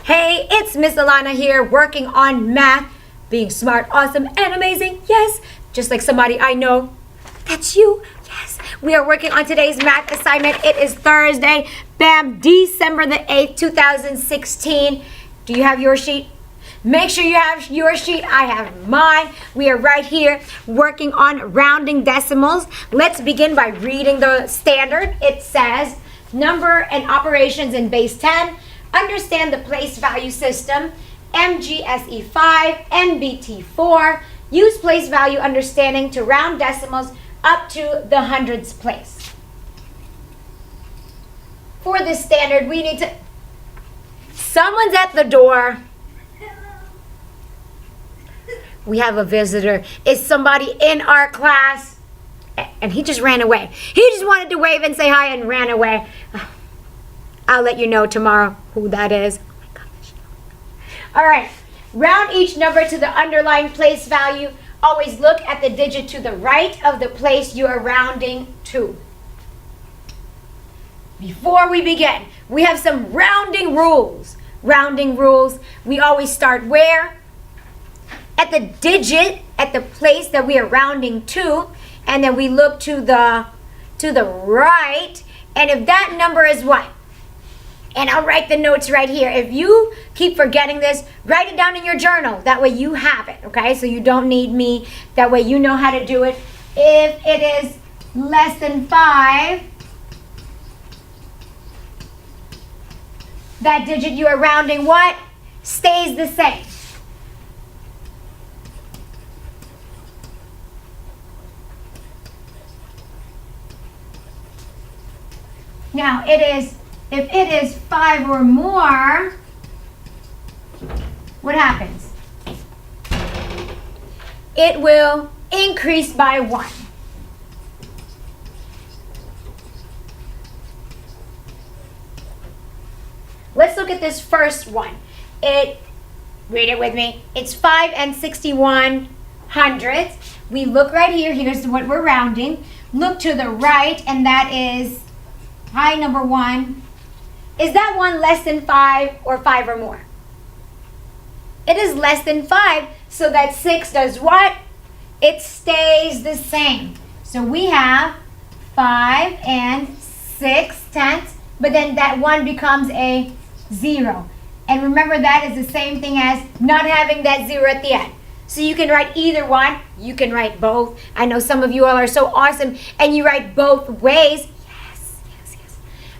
Hey, it's Miss Alana here, working on math, being smart, awesome, and amazing. Yes, just like somebody I know. That's you. Yes, we are working on today's math assignment. It is Thursday, bam, December the 8th, 2016. Do you have your sheet? Make sure you have your sheet. I have mine. We are right here working on rounding decimals. Let's begin by reading the standard. It says, number and operations in base 10. Understand the place value system, MGSE 5, NBT 4. Use place value understanding to round decimals up to the hundredths place. For this standard, we need to... Someone's at the door. We have a visitor. Is somebody in our class? And he just ran away. He just wanted to wave and say hi and ran away. I'll let you know tomorrow who that is. Oh my gosh. All right. Round each number to the underlying place value. Always look at the digit to the right of the place you are rounding to. Before we begin, we have some rounding rules. Rounding rules. We always start where? At the digit, at the place that we are rounding to, and then we look to the right. And if that number is what? And I'll write the notes right here. If you keep forgetting this, write it down in your journal. That way you have it, okay? So you don't need me. That way you know how to do it. If it is less than 5, that digit you are rounding what? Stays the same. Now if it is 5 or more, what happens? It will increase by 1. Let's look at this first one. Read it with me. It's 5 and 61 hundredths. We look right here. Here's what we're rounding. Look to the right, and that is high number 1. Is that one less than 5 or 5 or more? It is less than 5, so that 6 does what? It stays the same. So we have 5 and 6 tenths, but then that 1 becomes a 0. And remember, that is the same thing as not having that 0 at the end. So you can write either one. You can write both. I know some of you all are so awesome, and you write both ways.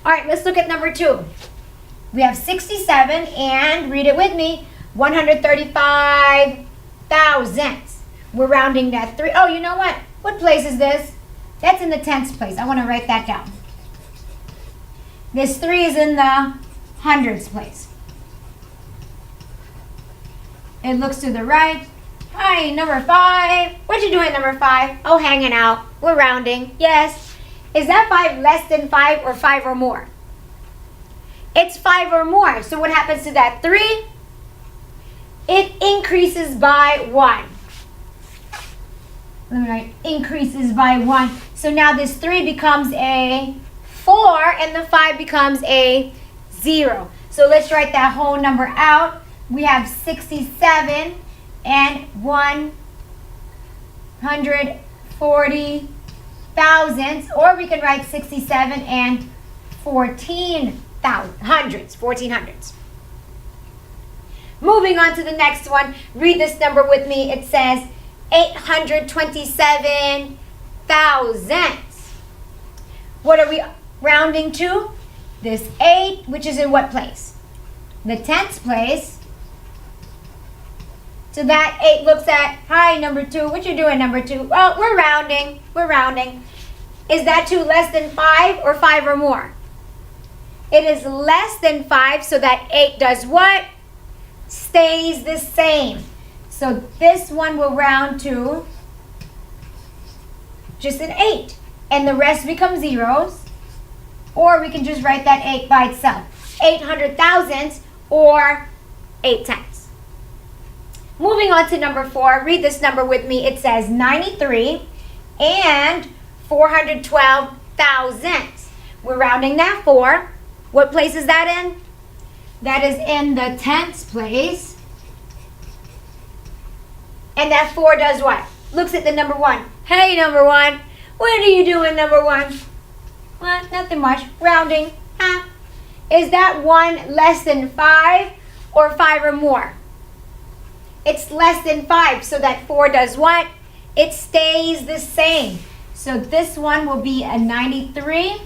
All right, let's look at number 2. We have 67, and read it with me, 135 thousandths. We're rounding that 3. Oh, you know what? What place is this? That's in the tenths place. I want to write that down. This 3 is in the hundredths place. It looks to the right. Hi, number 5. What you doing, number 5? Oh, hanging out. We're rounding. Yes. Is that 5 less than 5 or 5 or more? It's 5 or more. So what happens to that 3? It increases by 1. Let me write increases by 1. So now this 3 becomes a 4 and the 5 becomes a 0. So let's write that whole number out. We have 67 and 140 thousandths, or we can write 67 and 14 hundredths. Moving on to the next one. Read this number with me. It says 827 thousandths. What are we rounding to? This 8, which is in what place? The tenths place. So that 8 looks at, hi, number 2. What you doing, number 2? Well, we're rounding. Is that 2 less than 5 or 5 or more? It is less than 5, so that 8 does what? Stays the same. So this one will round to just an 8. And the rest become zeros. Or we can just write that 8 by itself. 800 thousandths or 8 tenths. Moving on to number 4. Read this number with me. It says 93 and 412 thousandths. We're rounding that 4. What place is that in? that is in the tens place. And that 4 does what? Looks at the number 1. Hey, number 1. What are you doing, number 1? Well, nothing much. Rounding. Huh? Is that 1 less than 5 or 5 or more? It's less than 5. So that 4 does what? It stays the same. So this one will be a 93.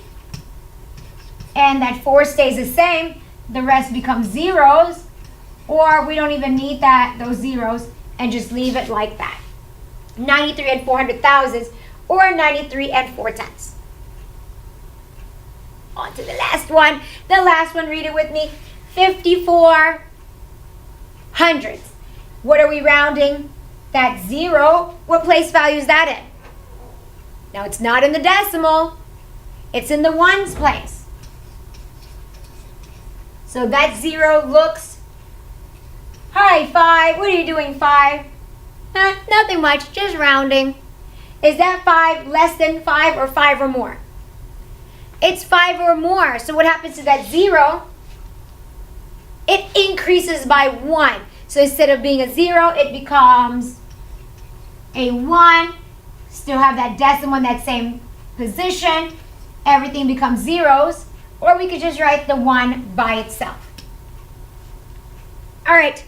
And that 4 stays the same. The rest becomes zeros. Or we don't even need those zeros, and just leave it like that. 93 and 400,000s, or 93 and 4 tenths. On to the last one. The last one, read it with me. 54 hundredths. What are we rounding? That 0. What place value is that in? Now it's not in the decimal. It's in the ones place. So that 0 looks, hi, 5. What are you doing, 5? Nothing much, just rounding. Is that 5 less than 5 or 5 or more? It's 5 or more. So what happens to that 0? It increases by 1. So instead of being a 0, it becomes a 1. Still have that decimal in that same position. Everything becomes zeros. Or we could just write the 1 by itself. All right.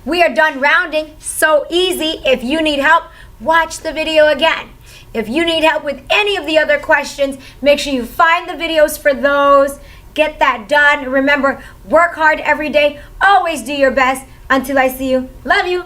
We are done rounding. So easy. If you need help, watch the video again. If you need help with any of the other questions, make sure you find the videos for those. Get that done. Remember, work hard every day. Always do your best. Until I see you. Love you.